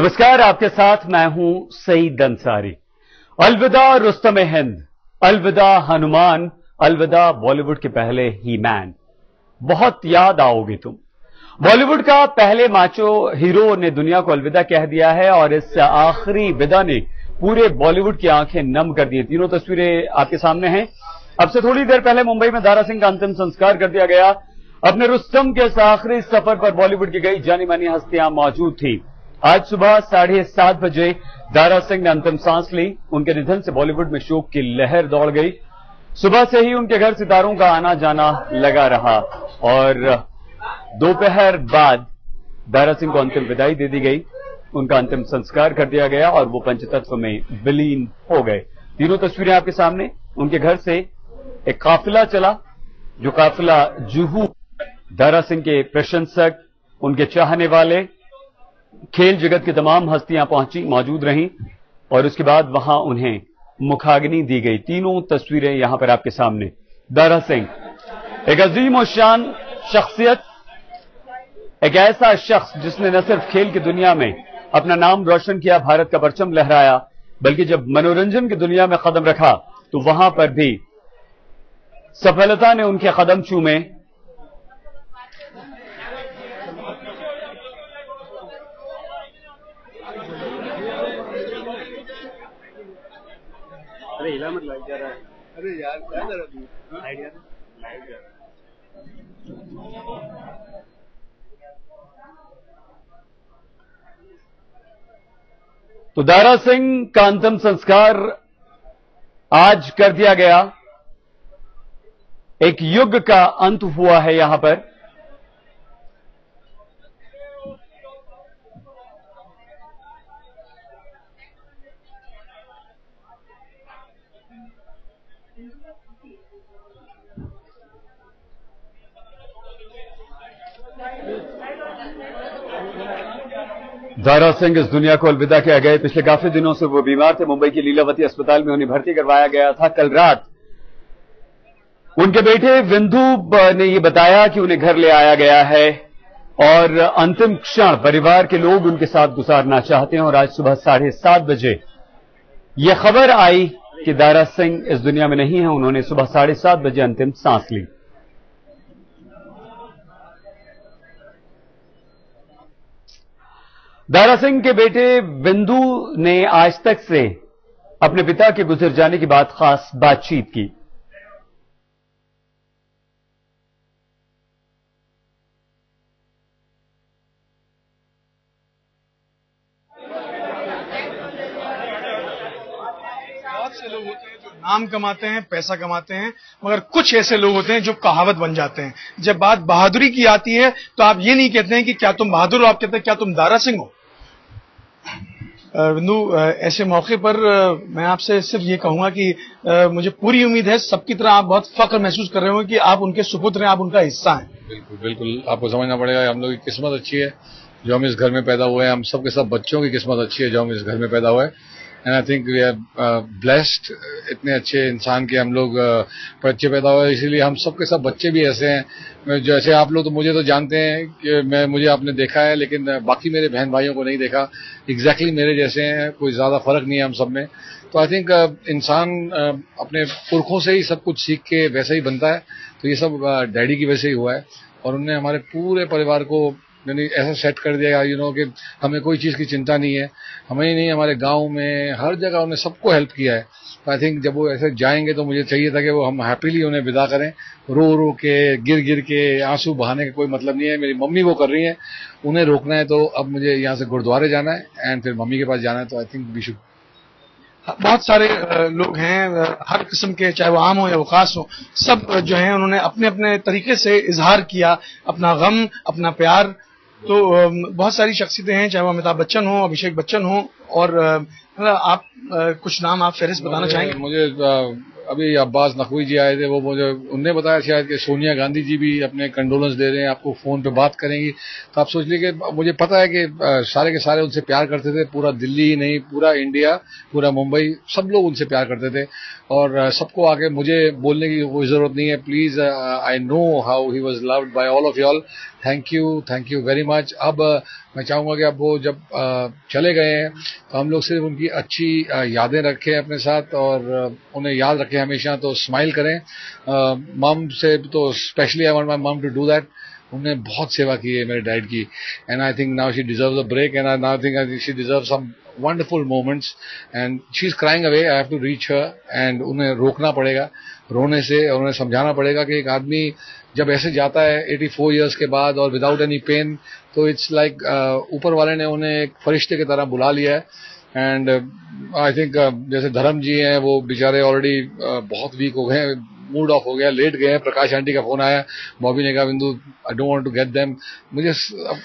नमस्कार, आपके साथ मैं हूं सईद अंसारी। अलविदा रुस्तम हिंद, अलविदा हनुमान, अलविदा बॉलीवुड के पहले ही मैन। बहुत याद आओगे तुम। बॉलीवुड का पहले माचो हीरो ने दुनिया को अलविदा कह दिया है और इस आखिरी विदा ने पूरे बॉलीवुड की आंखें नम कर दी। तीनों तस्वीरें आपके सामने हैं। अब से थोड़ी देर पहले मुंबई में दारा सिंह का अंतिम संस्कार कर दिया गया। अपने रुस्तम के इस आखिरी सफर पर बॉलीवुड की कई जानी मानी हस्तियां मौजूद थी। आज सुबह 7:30 बजे दारा सिंह ने अंतिम सांस ली। उनके निधन से बॉलीवुड में शोक की लहर दौड़ गई। सुबह से ही उनके घर सितारों का आना जाना लगा रहा और दोपहर बाद दारा सिंह को अंतिम विदाई दे दी गई। उनका अंतिम संस्कार कर दिया गया और वो पंचतत्व में विलीन हो गए। तीनों तस्वीरें आपके सामने। उनके घर से एक काफिला चला, जो काफिला जुहू दारा सिंह के प्रशंसक, उनके चाहने वाले, खेल जगत की तमाम हस्तियां मौजूद रहीं और उसके बाद वहां उन्हें मुखाग्नि दी गई। तीनों तस्वीरें यहां पर आपके सामने। दारा सिंह एक अजीम और शान शख्सियत, एक ऐसा शख्स जिसने न सिर्फ खेल की दुनिया में अपना नाम रोशन किया, भारत का परचम लहराया, बल्कि जब मनोरंजन की दुनिया में कदम रखा तो वहां पर भी सफलता ने उनके कदम चूमे। अरे हिला मत, लाइट जा रहा है। अरे यार क्या कर रहा तू? लाइट जा रहा है। तो दारा सिंह का अंतिम संस्कार आज कर दिया गया। एक युग का अंत हुआ है यहां पर। दारा सिंह इस दुनिया को अलविदा किया गए। पिछले काफी दिनों से वो बीमार थे। मुंबई की लीलावती अस्पताल में उन्हें भर्ती करवाया गया था। कल रात उनके बेटे विंदु ने ये बताया कि उन्हें घर ले आया गया है और अंतिम क्षण परिवार के लोग उनके साथ गुजारना चाहते हैं। और आज सुबह 7:30 बजे यह खबर आई कि दारा सिंह इस दुनिया में नहीं है। उन्होंने सुबह 7:30 बजे अंतिम सांस ली। दारा सिंह के बेटे विंदु ने आज तक से अपने पिता के गुजर जाने की खास बातचीत की। बहुत से लोग होते हैं जो नाम कमाते हैं, पैसा कमाते हैं, मगर कुछ ऐसे लोग होते हैं जो कहावत बन जाते हैं। जब बात बहादुरी की आती है तो आप ये नहीं कहते हैं कि क्या तुम बहादुर हो, आप कहते हैं क्या तुम दारा सिंह हो। विंदु, ऐसे मौके पर मैं आपसे सिर्फ ये कहूंगा कि मुझे पूरी उम्मीद है सबकी तरह आप बहुत फख्र महसूस कर रहे हो कि आप उनके सुपुत्र हैं, आप उनका हिस्सा हैं। बिल्कुल बिल्कुल, आपको समझना पड़ेगा हम लोग की किस्मत अच्छी है जो हम इस घर में पैदा हुए हैं। हम सबके सब बच्चों की किस्मत अच्छी है जो हम इस घर में पैदा हुए हैं। And I think we are blessed, इतने अच्छे इंसान के हम लोग बच्चे पैदा हुए, इसीलिए हम सबके सब बच्चे भी ऐसे हैं। जैसे आप लोग तो मुझे तो जानते हैं कि मुझे आपने देखा है, लेकिन बाकी मेरे बहन भाइयों को नहीं देखा। एग्जैक्टली मेरे जैसे हैं, कोई ज्यादा फर्क नहीं है हम सब में। तो आई थिंक इंसान अपने पुरखों से ही सब कुछ सीख के वैसे ही बनता है। तो ये सब डैडी की वजह से ही हुआ है और उन्होंने हमारे पूरे परिवार को यानी ऐसा सेट कर दिया कि हमें कोई चीज की चिंता नहीं है। हमें ही नहीं, हमारे गांव में हर जगह उन्होंने सबको हेल्प किया है। आई थिंक जब वो ऐसे जाएंगे तो मुझे चाहिए था कि वो हम हैप्पीली उन्हें विदा करें। रो रो के, गिर गिर के आंसू बहाने का कोई मतलब नहीं है। मेरी मम्मी वो कर रही है, उन्हें रोकना है तो अब मुझे यहाँ से गुरुद्वारे जाना है एंड फिर मम्मी के पास जाना है। तो आई थिंक वी शुड। बहुत सारे लोग हैं, हर किस्म के, चाहे वो आम हो या वो खास हो, सब जो है उन्होंने अपने अपने तरीके से इजहार किया अपना गम, अपना प्यार। तो बहुत सारी शख्सियतें हैं, चाहे वो अमिताभ बच्चन हो, अभिषेक बच्चन हो, और आप कुछ नाम आप फहरिस्त बताना चाहेंगे? मुझे अभी अब्बास नकवी जी आए थे, वो मुझे उनने बताया शायद कि सोनिया गांधी जी भी अपने कंडोलेंस दे रहे हैं, आपको फोन पे बात करेंगी। तो आप सोच लीजिए कि मुझे पता है कि सारे के सारे उनसे प्यार करते थे। पूरा दिल्ली ही नहीं, पूरा इंडिया, पूरा मुंबई, सब लोग उनसे प्यार करते थे और सबको आके मुझे बोलने की कोई जरूरत नहीं है। Please, I know how he was loved by all of you all. Thank you very much. अब मैं चाहूंगा कि अब वो जब चले गए हैं तो हम लोग सिर्फ उनकी अच्छी यादें रखें अपने साथ और उन्हें याद रखें हमेशा, तो स्माइल करें। मम से तो specially I want my mum to do that. उन्होंने बहुत सेवा की है मेरे डैड की, and I think now she deserves a break, and I now think she deserves some wonderful moments, and she is crying away. I have to reach her, and उन्हें रोकना पड़ेगा रोने से, और उन्हें समझाना पड़ेगा कि एक आदमी जब ऐसे जाता है 84 इयर्स के बाद और विदाउट एनी पेन, तो इट्स लाइक ऊपर वाले ने उन्हें एक फरिश्ते की तरह बुला लिया है। एंड आई थिंक जैसे धर्म जी हैं वो बेचारे ऑलरेडी बहुत वीक हो गए, मूड ऑफ हो गया, लेट गए हैं। प्रकाश आंटी का फोन आया, बॉबी ने कहा Bindu I don't want to get them. मुझे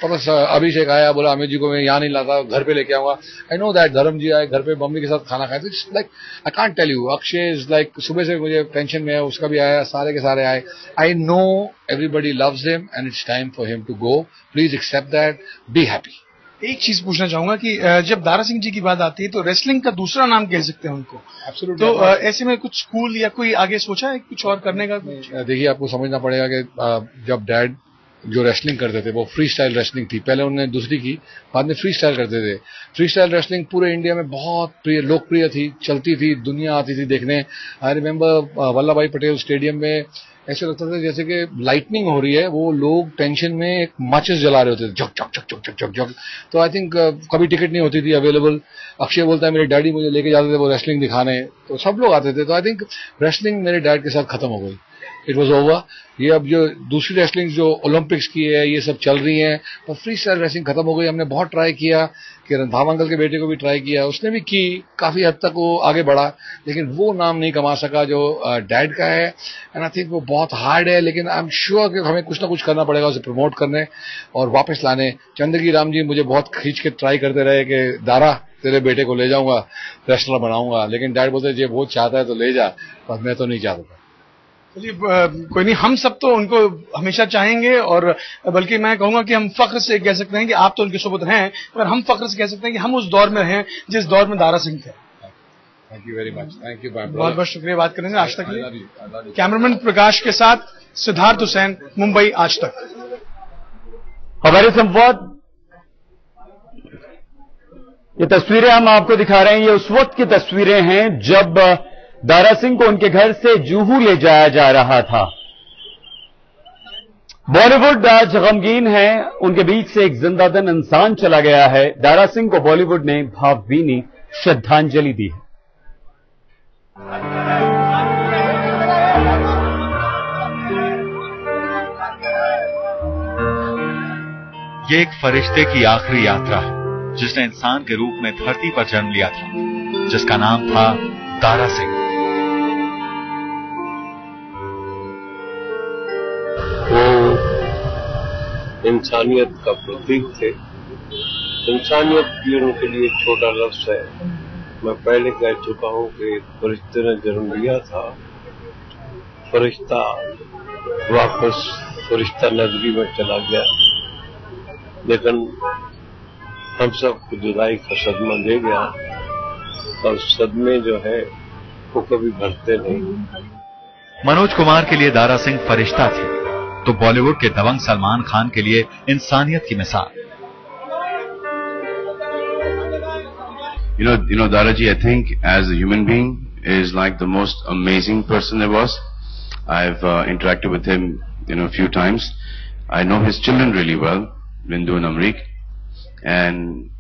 पता अभिषेक आया, बोला अमित जी को मैं यहाँ नहीं लाता, घर पे लेके आऊंगा। आई नो दैट धर्म जी आए घर पे मम्मी के साथ खाना खाए, तो it's like I can't tell you. Akshay is like सुबह से मुझे टेंशन में है, उसका भी आया, सारे के सारे आए। I know everybody loves him and it's time for him to go. Please accept that, be happy. एक चीज पूछना चाहूंगा कि जब दारा सिंह जी की बात आती है तो रेसलिंग का दूसरा नाम कह सकते हैं उनको। Absolutely. तो ऐसे में कुछ स्कूल या कोई आगे सोचा है कुछ और करने का? देखिए, आपको समझना पड़ेगा कि जब डैड जो रेसलिंग करते थे वो फ्री स्टाइल रेसलिंग थी। पहले उन्होंने दूसरी की, बाद में फ्री स्टाइल करते थे। फ्री स्टाइल रेसलिंग पूरे इंडिया में बहुत लोकप्रिय थी, चलती थी, दुनिया आती थी देखने। आई रिमेम्बर वल्लभ भाई पटेल स्टेडियम में ऐसे लगता था जैसे कि लाइटनिंग हो रही है, वो लोग टेंशन में एक माचिस जला रहे होते थे, झक झक झक झक झक झक। तो आई थिंक कभी टिकट नहीं होती थी अवेलेबल। अक्षय बोलता है मेरे डैडी मुझे लेके जाते थे वो रेसलिंग दिखाने, तो सब लोग आते थे। तो आई थिंक रेसलिंग मेरे डैड के साथ खत्म हो गई, इट वॉज ओवर। ये अब जो दूसरी रेसलिंग जो ओलंपिक्स की है ये सब चल रही है, पर फ्री स्टाइल रेसलिंग खत्म हो गई। हमने बहुत ट्राई किया, कि रंधावा अंकल के बेटे को भी ट्राई किया, उसने भी की, काफी हद तक वो आगे बढ़ा, लेकिन वो नाम नहीं कमा सका जो डैड का है। एंड आई थिंक वो बहुत हार्ड है, लेकिन आई एम श्योर कि हमें कुछ ना कुछ करना पड़ेगा उसे प्रमोट करने और वापस लाने। चंद्रगी राम जी मुझे बहुत खींच के ट्राई करते रहे कि दारा तेरे बेटे को ले जाऊंगा, रेसलर बनाऊंगा, लेकिन डैड बोलते ये बहुत चाहता है तो ले जा, पर मैं तो नहीं चाहता। चलिए कोई नहीं, हम सब तो उनको हमेशा चाहेंगे, और बल्कि मैं कहूंगा कि हम फख्र से कह सकते हैं कि आप तो उनके सुपुत्र हैं, पर हम फख्र से कह सकते हैं कि हम उस दौर में हैं जिस दौर में दारा सिंह थे। Thank you very much, thank you. बहुत बहुत शुक्रिया बात करने से आज तक के लिए। कैमरामैन प्रकाश के साथ सिद्धार्थ हुसैन, मुंबई आज तक। हमारे संवाद ये तस्वीरें हम आपको दिखा रहे हैं, ये उस वक्त की तस्वीरें हैं जब दारा सिंह को उनके घर से जूहू ले जाया जा रहा था। बॉलीवुड आज गमगीन है, उनके बीच से एक जिंदादिल इंसान चला गया है। दारा सिंह को बॉलीवुड ने भावभीनी श्रद्धांजलि दी है। ये एक फरिश्ते की आखिरी यात्रा है जिसने इंसान के रूप में धरती पर जन्म लिया था, जिसका नाम था दारा सिंह। वो इंसानियत का प्रतीक थे। इंसानियत भी उनके लिए एक छोटा लफ्ज है। मैं पहले कह चुका हूं कि फरिश्ते ने जन्म लिया था, फरिश्ता वापस फरिश्ता नगरी में चला गया, लेकिन हम सबको जुदाई का सदमा दे गया, और सदमे जो है वो कभी भरते नहीं। मनोज कुमार के लिए दारा सिंह फरिश्ता थे, तो बॉलीवुड के दबंग सलमान खान के लिए इंसानियत की मिसाल। You know, Daraji, I think as a human being is like the most amazing person there was. I've interacted with him, a few times. I know his children really well, Bindu and Amrik, and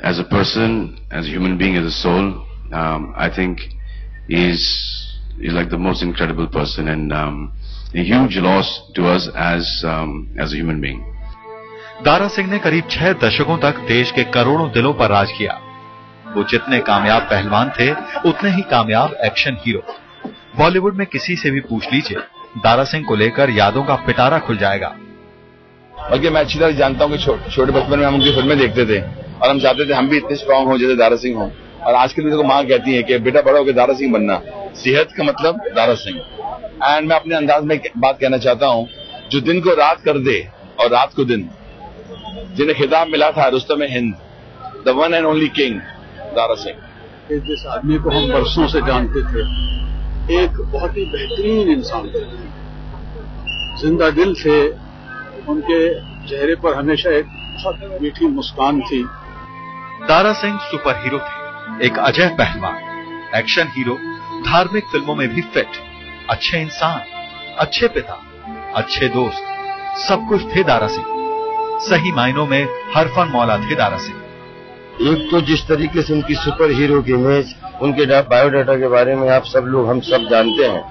as a person, as a human being, as a soul, I think he's like the most incredible person, and a huge loss to us as a human being. Dara Singh ने करीब 6 दशकों तक देश के करोड़ों दिलों पर राज किया। वो जितने कामयाब पहलवान थे उतने ही कामयाब एक्शन हीरो। बॉलीवुड में किसी से भी पूछ लीजिए, दारा सिंह को लेकर यादों का पिटारा खुल जाएगा। बल्कि मैं अच्छी तरह जानता हूँ कि छोटे बचपन में हम उनकी फिल्में देखते थे और हम चाहते थे हम भी इतने स्ट्रांग हो जैसे दारा सिंह हो। और आजकल भी तो माँ कहती है कि बेटा बड़ा होकर दारा सिंह बनना, सेहत का मतलब दारा सिंह। एंड मैं अपने अंदाज में बात कहना चाहता हूँ, जो दिन को रात कर दे और रात को दिन, जिन्हें खिताब मिला था Rustam Hind, the one and only king, Dara Singh. जिस आदमी को हम बरसों से जानते थे, एक बहुत ही बेहतरीन इंसान थे, जिंदा दिल थे, उनके चेहरे पर हमेशा एक बहुत मीठी मुस्कान थी। दारा सिंह सुपर हीरो थे, एक अजय पहलवान, एक्शन हीरो, धार्मिक फिल्मों में भी फिट, अच्छे इंसान, अच्छे पिता, अच्छे दोस्त, सब कुछ थे दारा सिंह। सही मायनों में हरफन मौला थे दारा सिंह। एक तो जिस तरीके से उनकी सुपर हीरो की इमेज, उनके बायोडाटा के बारे में आप सब लोग हम सब जानते हैं,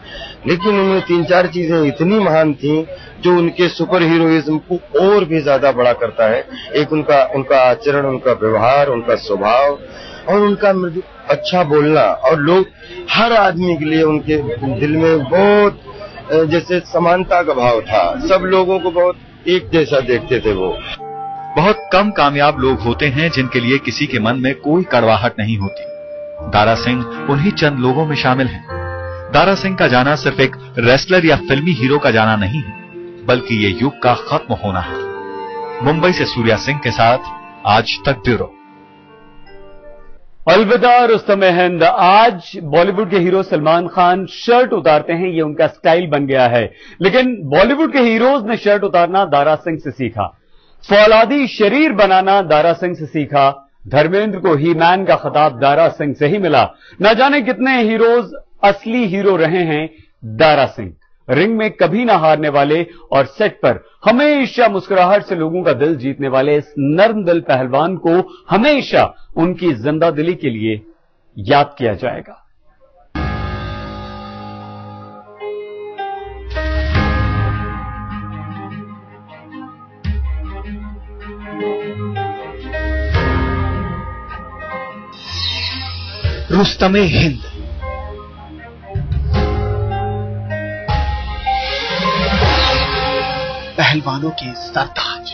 लेकिन उनमें 3-4 चीजें इतनी महान थी जो उनके सुपर हीरोइज्म को और भी ज्यादा बड़ा करता है। एक उनका आचरण, उनका व्यवहार, उनका स्वभाव और उनका अच्छा बोलना, और लोग हर आदमी के लिए उनके दिल में बहुत जैसे समानता का भाव था। सब लोगों को बहुत एक जैसा देखते थे वो। बहुत कम कामयाब लोग होते हैं जिनके लिए किसी के मन में कोई कड़वाहट नहीं होती। दारा सिंह उन्हीं चंद लोगों में शामिल हैं। दारा सिंह का जाना सिर्फ एक रेसलर या फिल्मी हीरो का जाना नहीं है, बल्कि ये युग का खत्म होना है। मुंबई से सूर्या सिंह के साथ आज तक ब्यूरो। अलविदा रुस्तम-ए-हिंद। आज बॉलीवुड के हीरो सलमान खान शर्ट उतारते हैं, ये उनका स्टाइल बन गया है। लेकिन बॉलीवुड के हीरोज ने शर्ट उतारना दारा सिंह से सीखा, फौलादी शरीर बनाना दारा सिंह से सीखा। धर्मेंद्र को ही मैन का खिताब दारा सिंह से ही मिला। न जाने कितने हीरोज असली हीरो रहे हैं दारा सिंह। रिंग में कभी ना हारने वाले और सेट पर हमेशा मुस्कुराहट से लोगों का दिल जीतने वाले इस नर्म दिल पहलवान को हमेशा उनकी जिंदा दिली के लिए याद किया जाएगा। रुस्तम-ए-हिंद। पहलवानों के सरताज।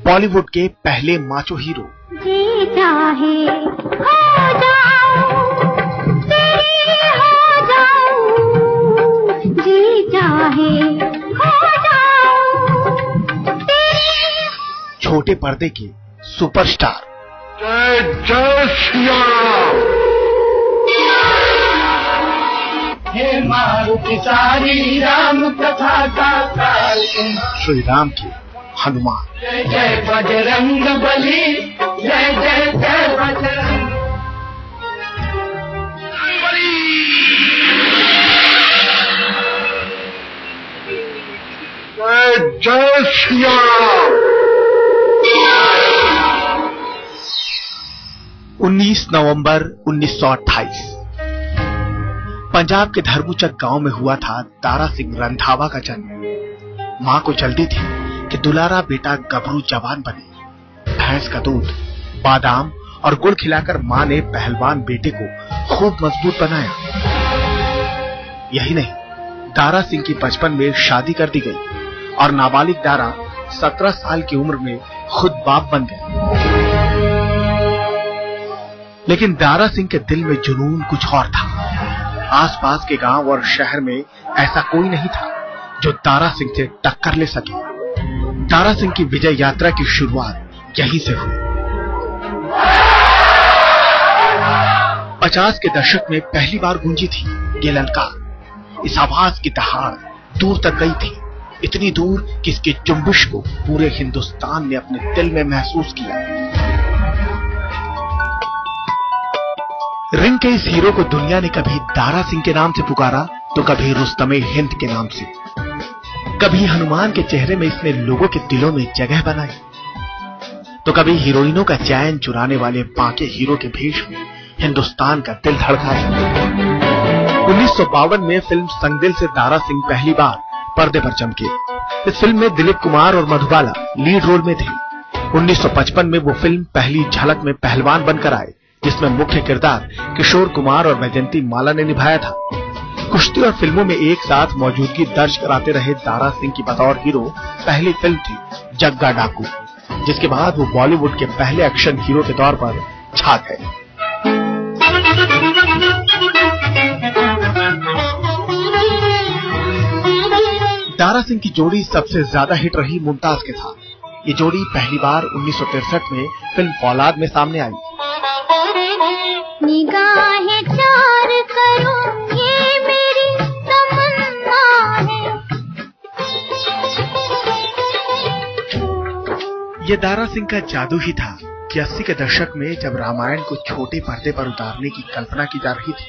बॉलीवुड के पहले माचो हीरो। जी चाहे हो जाऊं, तेरी हो जाऊं, जी चाहे हो जाऊं, तेरी। छोटे पर्दे के सुपरस्टार। जय जय श्री राम। ये मारुति सारी राम कथा का काल। श्री राम के हनुमान। जय जय बजरंग बली, जय जय जय बजरंग। जय जय श्री राम। 19 नवंबर 1928 पंजाब के धर्मूचक गांव में हुआ था दारा सिंह रंधावा का जन्म। मां को जल्दी थी कि दुलारा बेटा गबरू जवान बने। भैंस का दूध, बादाम और गुड़ खिलाकर मां ने पहलवान बेटे को खूब मजबूत बनाया। यही नहीं, दारा सिंह की बचपन में शादी कर दी गई और नाबालिग दारा 17 साल की उम्र में खुद बाप बन गए। लेकिन दारा सिंह के दिल में जुनून कुछ और था। आसपास के गांव और शहर में ऐसा कोई नहीं था जो दारा सिंह से टक्कर ले सके। दारा सिंह की विजय यात्रा की शुरुआत यहीं से हुई। 50 के दशक में पहली बार गूंजी थी ये ललकार। इस आवाज की दहाड़ दूर तक गई थी, इतनी दूर कि इसकी जुम्बिश को पूरे हिंदुस्तान ने अपने दिल में महसूस किया। रिंग के इस हीरो को दुनिया ने कभी दारा सिंह के नाम से पुकारा तो कभी रुस्तम-ए-हिंद के नाम से। कभी हनुमान के चेहरे में इसने लोगों के दिलों में जगह बनाई, तो कभी हीरोइनों का चैन चुराने वाले बाके हीरो के भेष में हिंदुस्तान का दिल धड़काया। 1952 में फिल्म संगदिल से दारा सिंह पहली बार पर्दे पर चमके। इस फिल्म में दिलीप कुमार और मधुबाला लीड रोल में थे। 1955 में वो फिल्म पहली झलक में पहलवान बनकर आए, जिसमें मुख्य किरदार किशोर कुमार और वैजयंती माला ने निभाया था। कुश्ती और फिल्मों में एक साथ मौजूदगी दर्ज कराते रहे दारा सिंह की बतौर हीरो पहली फिल्म थी जग्गा डाकू, जिसके बाद वो बॉलीवुड के पहले एक्शन हीरो के तौर पर छा गए। दारा सिंह की जोड़ी सबसे ज्यादा हिट रही मुमताज के साथ। ये जोड़ी पहली बार 1963 में फिल्म फौलाद में सामने आई। निगाहें ये दारा सिंह का जादू ही था कि 80 के दशक में जब रामायण को छोटे पर्दे पर उतारने की कल्पना की जा रही थी,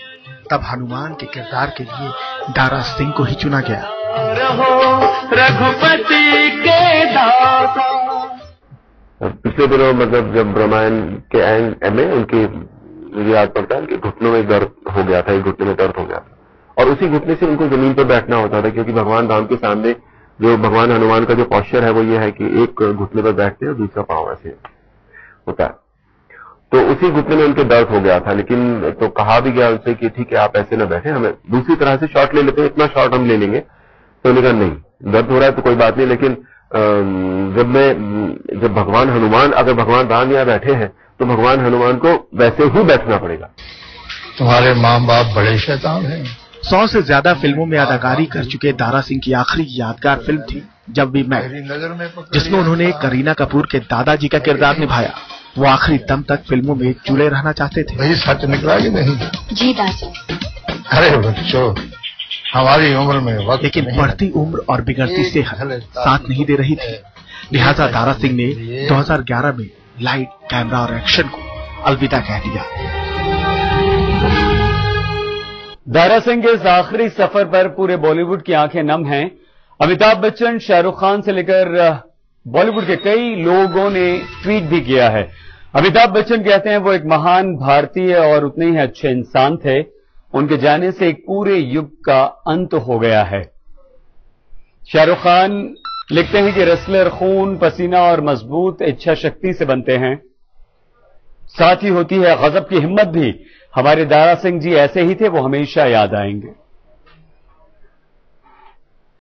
तब हनुमान के किरदार के लिए दारा सिंह को ही चुना गया। रघुपति के दाता। पिछले दिनों मतलब जब रामायण के एंड में उनकी मुझे याद पड़ता है कि घुटनों में दर्द हो गया था, एक घुटने में दर्द हो गया था और उसी घुटने से उनको जमीन पर बैठना होता था, क्योंकि भगवान राम के सामने जो भगवान हनुमान का जो पॉस्चर है वो ये है कि एक घुटने पर बैठते हैं और दूसरा पांव ऐसे होता है। तो उसी घुटने में उनके दर्द हो गया था, लेकिन तो कहा भी गया उनसे कि ठीक है आप ऐसे न बैठे, हमें दूसरी तरह से शॉट ले लेते हैं, इतना शॉट हम ले लेंगे। तो उन्होंने कहा नहीं, दर्द हो रहा है तो कोई बात नहीं, लेकिन जब भगवान हनुमान, अगर भगवान राम यहाँ बैठे हैं तो भगवान हनुमान को वैसे ही बैठना पड़ेगा। तुम्हारे माँ बाप बड़े शैतान हैं। 100 से ज्यादा फिल्मों में अदाकारी कर चुके दारा सिंह की आखिरी यादगार फिल्म थी जब वी मेट, जिसमें उन्होंने करीना कपूर के दादाजी का किरदार निभाया। वो आखिरी दम तक फिल्मों में जुड़े रहना चाहते थे। भाई सच निकला कि नहीं? जी दादी। अरे बच्चों, हमारी उम्र में वक्त, लेकिन बढ़ती उम्र और बिगड़ती सेहत साथ नहीं दे रही थी। लिहाजा दारा सिंह ने 2011 में लाइट, कैमरा और एक्शन को अलविदा कह दिया। दारा सिंह के इस आखिरी सफर पर पूरे बॉलीवुड की आंखें नम हैं। अमिताभ बच्चन, शाहरुख खान से लेकर बॉलीवुड के कई लोगों ने ट्वीट भी किया है। अमिताभ बच्चन कहते हैं वो एक महान भारतीय और उतने ही अच्छे इंसान थे। उनके जाने से एक पूरे युग का अंत हो गया है। शाहरुख खान लिखते हैं कि रेसलर खून, पसीना और मजबूत इच्छा शक्ति से बनते हैं, साथ ही होती है गजब की हिम्मत भी। हमारे दारा सिंह जी ऐसे ही थे, वो हमेशा याद आएंगे।